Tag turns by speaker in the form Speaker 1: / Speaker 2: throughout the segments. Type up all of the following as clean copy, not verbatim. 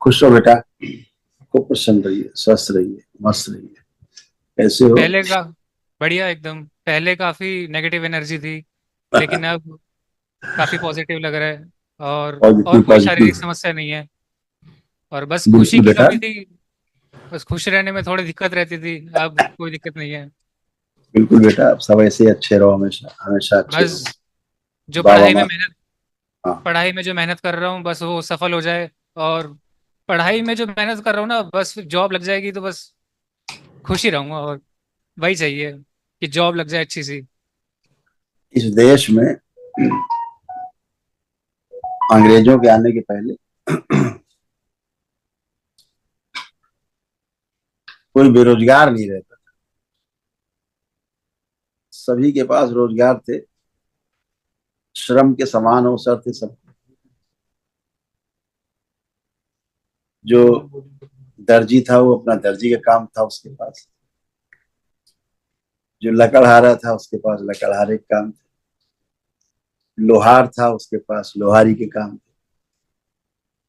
Speaker 1: खुश हो बेटा, खूब प्रसन्न रहिए, स्वस्थ रहिए, मस्त रहिए। कैसे हो?
Speaker 2: पहले का बढ़िया एकदम। पहले काफी नेगेटिव एनर्जी थी, लेकिन अब काफी पॉजिटिव लग रहा है। और
Speaker 1: पॉजिटिव
Speaker 2: कोई शारीरिक
Speaker 1: पॉजिटिव।
Speaker 2: समस्या नहीं है। और बस खुशी
Speaker 1: बिल्कुल
Speaker 2: की
Speaker 1: बेटा।
Speaker 2: कमी थी। बस खुश रहने में थोड़ी दिक्कत रहती थी, अब कोई दिक्कत नहीं है।
Speaker 1: बिल्कुल बेटा, आप सब ऐसे ही अच्छे रहो, हमेशा हमेशा अच्छे
Speaker 2: बस
Speaker 1: रहो।
Speaker 2: जो
Speaker 1: बाबा माँ। हाँ।
Speaker 2: पढ़ाई में जो मेहनत कर रहा हूँ बस वो सफल हो जाए। और पढ़ाई में जो मेहनत कर रहा हूँ ना, बस जॉब लग जाएगी तो बस खुशी रहूंगा। और वही चाहिए कि जॉब लग जाए अच्छी सी।
Speaker 1: इस देश में अंग्रेजों के आने के पहले कोई बेरोजगार नहीं रहता। सभी के पास रोजगार थे, श्रम के समान अवसर थे सब। जो दर्जी था वो अपना दर्जी का काम था उसके पास। जो लकड़हारा था उसके पास लकड़हारे के काम थे। लोहार था उसके पास लोहारी के काम थे।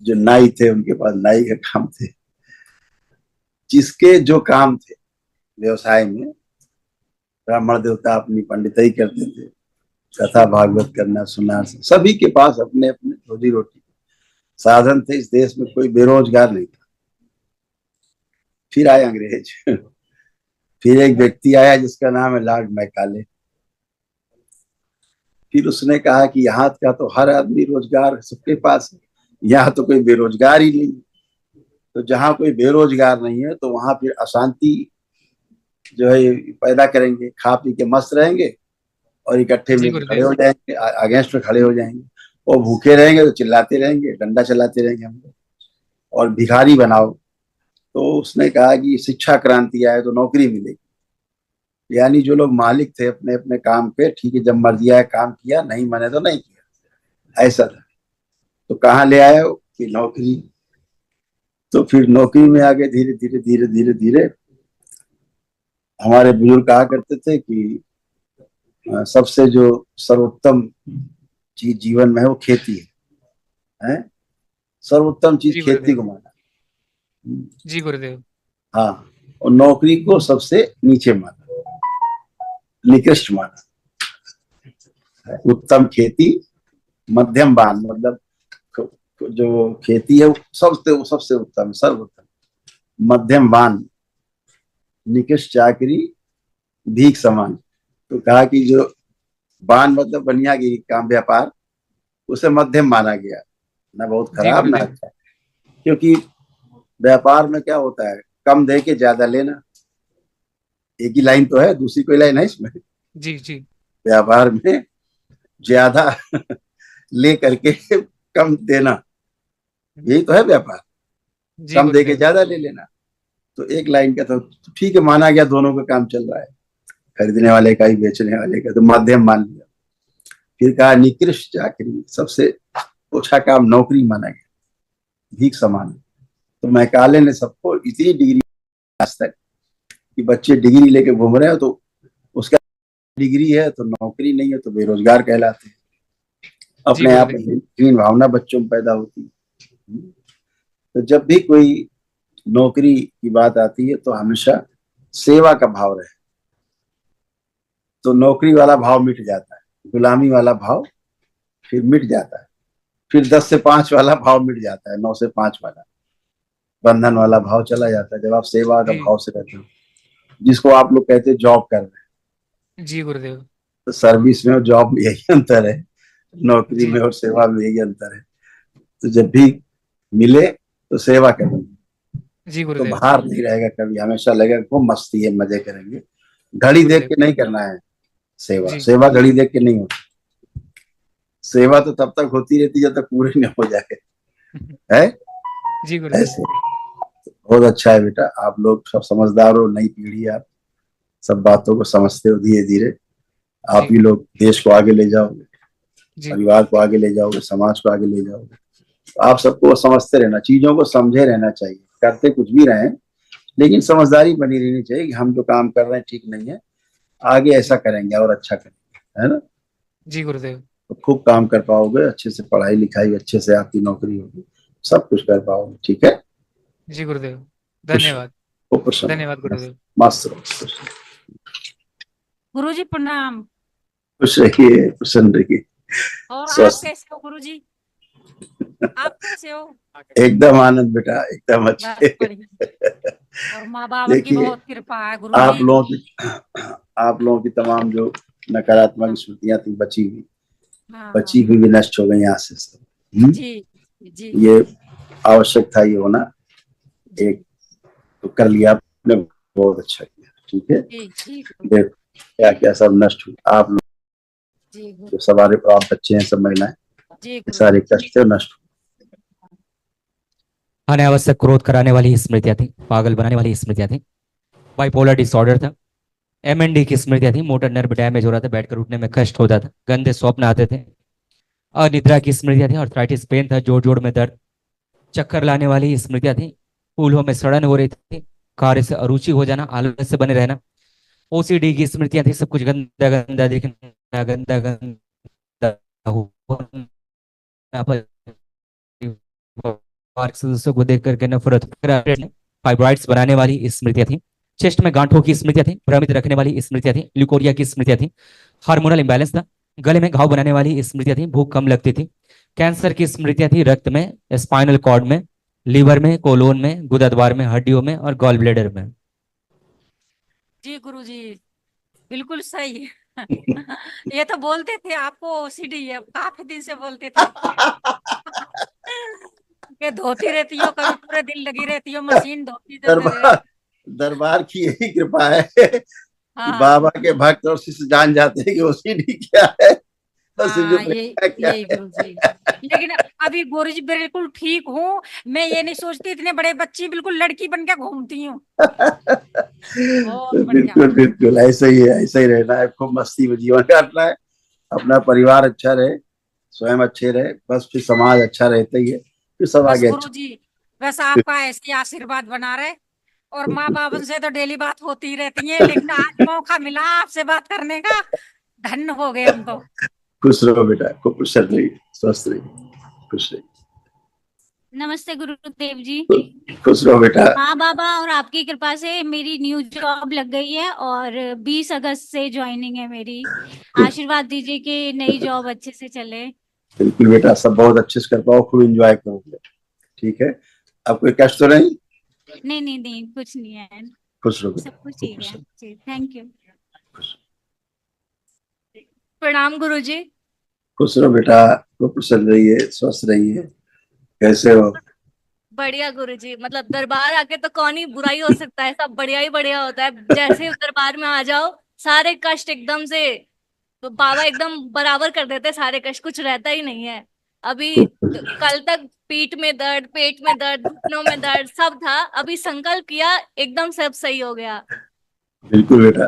Speaker 1: जो नाई थे उनके पास नाई के काम थे। जिसके जो काम थे व्यवसाय में, ब्राह्मण देवता अपनी पंडिताई करते थे, कथा भागवत करना सुनना, सभी के पास अपने अपने रोजी रोटी साधन थे। इस देश में कोई बेरोजगार नहीं था। फिर आए अंग्रेज। फिर एक व्यक्ति आया जिसका नाम है लॉर्ड मैकाले। फिर उसने कहा कि यहाँ का तो हर आदमी रोजगार सबके पास है, यहाँ तो कोई बेरोजगार ही नहीं। तो जहाँ कोई बेरोजगार नहीं है तो वहां फिर अशांति जो है पैदा करेंगे, खा पी के मस्त रहेंगे और इकट्ठे
Speaker 2: जी
Speaker 1: मिलकर खड़े
Speaker 2: गुरुदेव।
Speaker 1: हो जाएंगे, अगेंस्ट में खड़े हो जाएंगे। और भूखे रहेंगे तो चिल्लाते रहेंगे, डंडा चलाते रहेंगे हम लोग। और भिखारी बनाओ। तो उसने कहा कि शिक्षा क्रांति आए तो नौकरी मिलेगी। यानी जो लोग मालिक थे अपने अपने काम पे, ठीक है, जब मर्जी आया काम किया, नहीं मने तो नहीं किया, ऐसा था। तो कहाँ ले आए कि नौकरी। तो फिर नौकरी में आगे धीरे धीरे धीरे धीरे धीरे हमारे बुजुर्ग कहा करते थे कि सबसे जो सर्वोत्तम चीज जीवन में है वो खेती है। सर्वोत्तम चीज
Speaker 2: जी
Speaker 1: खेती
Speaker 2: गुरुदेव।
Speaker 1: को माना।
Speaker 2: जी गुरुदेव।
Speaker 1: हाँ। और नौकरी को सबसे नीचे माना, निकृष्ट माना है। उत्तम खेती, मध्यम बान, मतलब जो खेती है वो सबसे उत्तम, सर्वोत्तम। मध्यम बान, निकृष्ट चाकरी, भीख समान। तो कहा कि जो बान मतलब बनियागिरी काम व्यापार, उसे मध्यम माना गया। ना बहुत
Speaker 2: जी
Speaker 1: खराब ना
Speaker 2: गुरुदेव।
Speaker 1: अच्छा। क्योंकि व्यापार में क्या होता है, कम दे के ज्यादा लेना। एक ही लाइन तो है, दूसरी कोई लाइन है इसमें।
Speaker 2: जी जी।
Speaker 1: व्यापार में ज्यादा ले करके कम देना, यही तो है व्यापार।
Speaker 2: जी
Speaker 1: कम दे के
Speaker 2: गुरुदेव।
Speaker 1: ज्यादा ले लेना। तो एक लाइन का तो ठीक है, माना गया, दोनों का काम चल रहा है, खरीदने वाले का ही बेचने वाले का, तो माध्यम मान लिया। फिर कहा निकृष्ट चाकरी, सबसे ओछा काम नौकरी माना गया, भीख समान। तो मैकाले ने सबको इतनी डिग्री, आज तक कि बच्चे डिग्री लेके घूम रहे हो तो उसका डिग्री है तो नौकरी नहीं है तो बेरोजगार कहलाते हैं।
Speaker 2: जी
Speaker 1: अपने आप में
Speaker 2: गुरुदेव।
Speaker 1: हीन भावना बच्चों में पैदा होती है। तो जब भी कोई नौकरी की बात आती है तो हमेशा सेवा का भाव रहे, तो नौकरी वाला भाव मिट जाता है, गुलामी वाला भाव फिर मिट जाता है। फिर 10 से 5 वाला भाव मिट जाता है, 9 से 5 वाला बंधन वाला भाव चला जाता है जब आप सेवा का
Speaker 2: जी।
Speaker 1: भाव से रहते हो। जिसको आप लोग कहते हैं जॉब कर रहे हैं,
Speaker 2: जी गुरुदेव।
Speaker 1: तो सर्विस में और जॉब में यही अंतर है, नौकरी
Speaker 2: जी।
Speaker 1: में और सेवा में यही अंतर है। तो जब भी मिले तो सेवा करेंगे,
Speaker 2: जी
Speaker 1: तो
Speaker 2: गुरुदेव।
Speaker 1: बाहर नहीं रहेगा कभी, हमेशा लगेगा खूब मस्ती है, मजे करेंगे। घड़ी देख
Speaker 2: गुरुदेव।
Speaker 1: के नहीं करना है। सेवा
Speaker 2: जी।
Speaker 1: सेवा घड़ी देख के नहीं होती। सेवा तो तब तक होती रहती जब तक पूरी नहीं हो जाए, है
Speaker 2: जी गुरुदेव।
Speaker 1: ऐसे। बहुत अच्छा है बेटा, आप लोग सब समझदार हो, नई पीढ़ी, आप सब बातों को समझते हो धीरे धीरे। आप
Speaker 2: जी।
Speaker 1: ही लोग देश को आगे ले जाओगे,
Speaker 2: जी।
Speaker 1: परिवार को आगे ले जाओगे, समाज को आगे ले जाओगे। तो आप सबको समझते रहना, चीजों को समझे रहना चाहिए। करते कुछ भी रहे, लेकिन समझदारी बनी रहनी चाहिए कि हम जो काम कर रहे हैं ठीक नहीं है, आगे ऐसा करेंगे और अच्छा करेंगे, है ना।
Speaker 2: जी गुरुदेव।
Speaker 1: तो खूब काम कर पाओगे, अच्छे से पढ़ाई लिखाई अच्छे से आपकी नौकरी होगी, सब कुछ कर पाओगे, ठीक है।
Speaker 2: जी गुरुदेव,
Speaker 1: खुश रहो,
Speaker 2: धन्यवाद।
Speaker 1: खूब प्रसन्न
Speaker 2: धन्यवाद
Speaker 1: रहो, मस्त
Speaker 2: गुरुदेव।
Speaker 1: मस्त रहो, खुश रहो।
Speaker 3: गुरुजी प्रणाम।
Speaker 1: खुश रहिए, प्रसन्न रहिए,
Speaker 3: और आप
Speaker 1: स्वस्थ।
Speaker 3: कैसे हो गुरुजी? आप कैसे हो?
Speaker 1: एकदम आनंद बेटा, एकदम
Speaker 3: बस
Speaker 1: अच्छे।
Speaker 3: बढ़िया। और माँ बाबा की
Speaker 1: देखिए,
Speaker 3: बहुत कृपा है
Speaker 1: आप
Speaker 3: गुरुजी।
Speaker 1: लोगों की आप लोगों की तमाम जो नकारात्मक
Speaker 3: हाँ
Speaker 1: स्मृतियां थी,
Speaker 3: हाँ हाँ।
Speaker 1: बची हुई भी नष्ट हो गई यहाँ से सब।
Speaker 3: जी जी
Speaker 1: ये
Speaker 3: गुरुजी।
Speaker 1: आवश्यक था ये होना।
Speaker 3: जी
Speaker 1: एक तो कर लिया आपने, बहुत अच्छा किया, ठीक है।
Speaker 3: जी जी गुरुजी।
Speaker 1: देखो क्या क्या सब नष्ट हुआ, आप लोग
Speaker 3: जी गुरु।
Speaker 1: जो सवारे आप बच्चे हैं, सब महिलाएं,
Speaker 3: जी
Speaker 1: ये
Speaker 3: गुरुजी।
Speaker 1: सारे कष्ट थे, नष्ट
Speaker 4: अनावश्यक क्रोध कराने वाली स्मृतियां थी, पागल बनाने वाली स्मृतियां थी, बाइपोलर डिसऑर्डर था, एमएनडी की स्मृतियां थी, मोटर नर्व डैमेज हो रहा था, बैठकर उठने में कष्ट होता था, गंदे स्वप्न आते थे, अनिद्रा की स्मृतियां थी, आर्थराइटिस पेन था, जोड़ जोड़ में दर्द, चक्कर लाने वाली स्मृतियां थी, फूलों में सड़न हो रही थी, कार्य से अरुचि हो जाना, आलस से बने रहना, ओसीडी की स्मृतियां थी, सब कुछ गंदा गंदा दिखना, गंदा गंदा होना, परिवार के सदस्यों को देख करके नफरत, फाइब्रॉइड्स बनाने वाली स्मृतियां थी, चेस्ट में गांठों की स्मृतियां थी, भ्रमित रखने वाली स्मृतियां थी, ल्यूकोरिया की स्मृतियां थी, हार्मोनल इंबैलेंस था, गले में घाव बनाने वाली स्मृतियां थी, भूख कम लगती थी, कैंसर की स्मृतियां थी, रक्त में, स्पाइनल कॉर्ड में, लीवर में, कोलोन में, गुदाद्वार में, हड्डियों में और गॉल ब्लेडर में।
Speaker 3: जी गुरुजी बिल्कुल सही है। ये तो बोलते थे आपको ओसीडी है, काफी दिन से बोलते थे कि धोती रहती हो, कभी पूरे दिन लगी रहती हो, मशीन धोती
Speaker 1: दरबार दरबार की यही कृपा है कि
Speaker 3: हाँ
Speaker 1: बाबा के भक्त और शिष्य जान जाते हैं कि ओसीडी क्या है और
Speaker 3: हाँ
Speaker 1: सिजोफ्रेनिया क्या
Speaker 3: यही
Speaker 1: है।
Speaker 3: गुरुजी। लेकिन अभी गुरुजी बिल्कुल ठीक हूँ। मैं ये नहीं सोचती इतने बड़े बच्ची बिल्कुल लड़की बन के घूमती हूँ। बहुत बढ़िया।
Speaker 1: बिल्कुल बिल्कुल, ऐसा ही है, ऐसा ही रहना है, खूब मस्ती में जीवन काटना है, अपना परिवार अच्छा रहे, स्वयं अच्छे रहे, बस फिर समाज अच्छा रहता ही है, फिर सब
Speaker 3: बस
Speaker 1: आगे अच्छा।
Speaker 3: गुरुजी बस आपका ऐसे ही आशीर्वाद बना रहे। और माँ बाप से तो डेली बात होती ही रहती है, लेकिन आज मौका मिला आपसे बात करने का। धन्य हो गए हम तो।
Speaker 1: खुश रहो बेटा, खूब प्रसन्न रहिए, स्वस्थ रहिए, खुश रहिए।
Speaker 5: नमस्ते गुरुदेव जी।
Speaker 1: खुश रहो बेटा।
Speaker 5: हाँ बाबा, और आपकी कृपा से मेरी न्यू जॉब लग गई है और 20 अगस्त से ज्वाइनिंग है मेरी। आशीर्वाद दीजिए कि नई जॉब अच्छे से चले।
Speaker 1: बिल्कुल बेटा, सब बहुत अच्छे से कर पाओ, खूब एंजॉय करोगे, ठीक है। अब कोई कष्ट तो नहीं?
Speaker 5: नहीं नहीं नहीं, कुछ नहीं है,
Speaker 1: खुश रहो बेटा,
Speaker 5: सब कुछ
Speaker 1: खूब
Speaker 5: ठीक है
Speaker 1: प्रसन्न,
Speaker 5: जी, थैंक यू।
Speaker 1: खुश
Speaker 5: प्रणाम गुरुजी।
Speaker 1: खुश रहो बेटा, खूब प्रसन्न रहिए, स्वस्थ रहिए। कैसे हो?
Speaker 5: बढ़िया गुरुजी, मतलब दरबार आके तो कौन ही बुराई हो सकता है, सब बढ़िया ही बढ़िया होता है। जैसे दरबार में आ जाओ सारे कष्ट एकदम से, तो बाबा एकदम बराबर कर देते हैं, सारे कष्ट कुछ रहता ही नहीं है। अभी कल तक पीठ में दर्द, पेट में दर्द, घुटनों में दर्द सब था, अभी संकल्प किया एकदम सब सही हो गया।
Speaker 1: बिल्कुल बेटा,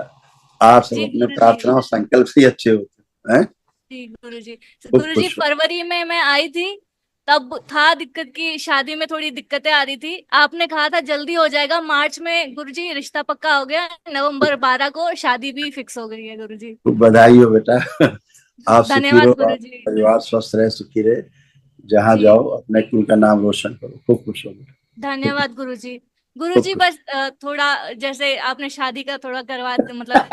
Speaker 1: आप सब
Speaker 5: जी
Speaker 1: अपने
Speaker 5: गुरुजी।
Speaker 1: प्रार्थना और संकल्प से ही अच्छे होते हैं।
Speaker 5: जी गुरुजी।
Speaker 1: खूब
Speaker 5: गुरुजी
Speaker 1: खुश रहो।
Speaker 5: फरवरी में मैं आई थी, तब था दिक्कत की शादी में थोड़ी दिक्कतें आ रही थी, आपने कहा था जल्दी हो जाएगा, मार्च में गुरुजी रिश्ता पक्का हो गया, नवंबर 12 को शादी भी फिक्स हो गई है गुरुजी।
Speaker 1: खूब बधाई हो बेटा। आप सुखी
Speaker 5: धन्यवाद
Speaker 1: रहो, आप
Speaker 5: गुरुजी।
Speaker 1: परिवार स्वस्थ रहे, सुखी रहे, जहाँ
Speaker 5: जी
Speaker 1: जाओ अपने कुल का नाम रोशन करो, खूब खुश हो बेटा,
Speaker 5: धन्यवाद गुरुजी।
Speaker 1: खूब
Speaker 5: गुरुजी
Speaker 1: खुश।
Speaker 5: बस थोड़ा जैसे आपने शादी का थोड़ा करवा मतलब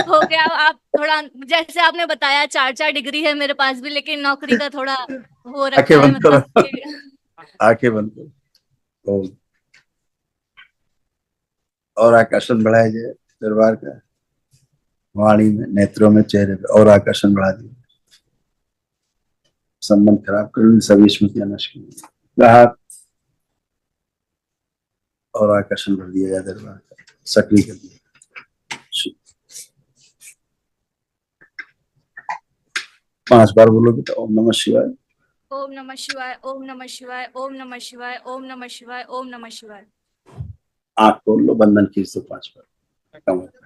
Speaker 5: हो गया, आप थोड़ा जैसे आपने बताया 4 4 डिग्री है मेरे पास भी, लेकिन नौकरी का थोड़ा हो
Speaker 1: आंखें
Speaker 5: रखा है
Speaker 1: बंद
Speaker 5: मतलब
Speaker 1: करो,
Speaker 5: कि
Speaker 1: आंखें बंद करो, और आकर्षण बढ़ाया जाए दरबार का, वाणी में, नेत्रों में, चेहरे पे, और आकर्षण बढ़ा दिया, संबंध खराब कर सभी स्मृतियां नष्ट की, कहा, और आकर्षण बढ़ दिया जाए दरबार का, सक्रिय कर दिया। 5 बार बोलो बेटा, ओम नमः शिवाय।
Speaker 5: ओम नमः शिवाय, ओम नमः शिवाय, ओम नमः शिवाय, ओम नमः शिवाय, ओम नमः शिवाय।
Speaker 1: आंख खोल लो, बंधन खींच दो 5 बार, कम होता है।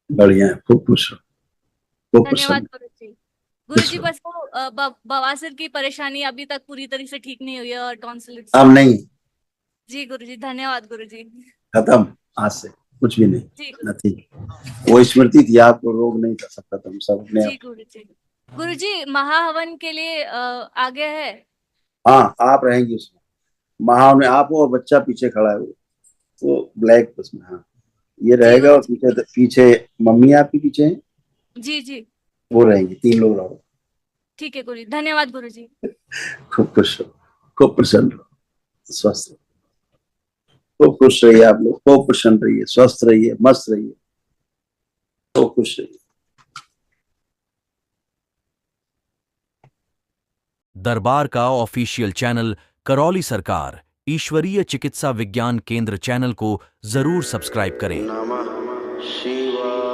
Speaker 1: बढ़िया है, खूब खुश रहो, खूब
Speaker 5: धन्यवाद
Speaker 1: प्रसन्न,
Speaker 5: गुरुजी।
Speaker 1: खुश
Speaker 5: गुरुजी
Speaker 1: रहो।
Speaker 5: बस वो बवासीर की परेशानी अभी तक पूरी तरह से ठीक नहीं हुई है, और टॉन्सिलिट्स।
Speaker 1: अब नहीं,
Speaker 5: जी गुरुजी, धन्यवाद गुरुजी।
Speaker 1: खत्म, आज से कुछ भी नहीं,
Speaker 5: जी
Speaker 1: नथिंग। वो स्मृति थी, आपको रोग नहीं था, सब खत्म, सब अपने
Speaker 5: जी
Speaker 1: आप।
Speaker 5: गुरुजी। गुरुजी महाहवन के लिए आगे है,
Speaker 1: हाँ, आप रहेंगी उसमें। महा में आप हो और बच्चा पीछे खड़ा है, वो ब्लैक उसमें। हाँ, ये रहेगा। और
Speaker 5: गुरुजी।
Speaker 1: पीछे पीछे मम्मी आपकी पीछे है,
Speaker 5: जी जी।
Speaker 1: वो रहेंगी। 3 लोग रहो।
Speaker 5: ठीक है गुरुजी, धन्यवाद गुरुजी।
Speaker 1: खूब खुश रहो, खूब प्रसन्न रहो, स्वस्थ रहो। खूब खुश रहिए आप लोग, खूब प्रसन्न रहिए, स्वस्थ रहिए, मस्त रहिए, खूब खुश रहिए।
Speaker 6: दरबार का ऑफिशियल चैनल करौली सरकार ईश्वरीय चिकित्सा विज्ञान केंद्र चैनल को जरूर सब्सक्राइब करें।
Speaker 7: नमः शिवाय।